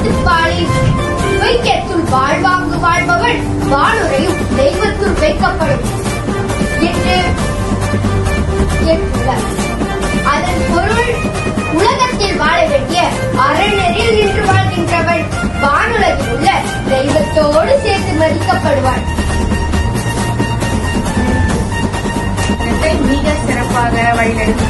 அறத்துப்பாலில் வைக்கத்துள் வாழ்வாங்கு வாழ்பவள் வானுரையும் தெய்வத்துள் வைக்கப்படும் என்று அதன் பொருள் உலகத்தில் வாழ வேண்டிய அறநெறியில் நின்று வாழ்கின்றவள் வானுலகில் உள்ள தெய்வத்தோடு சேர்த்து மதிக்கப்படுவாள். மிக சிறப்பாக வழிநடத்தி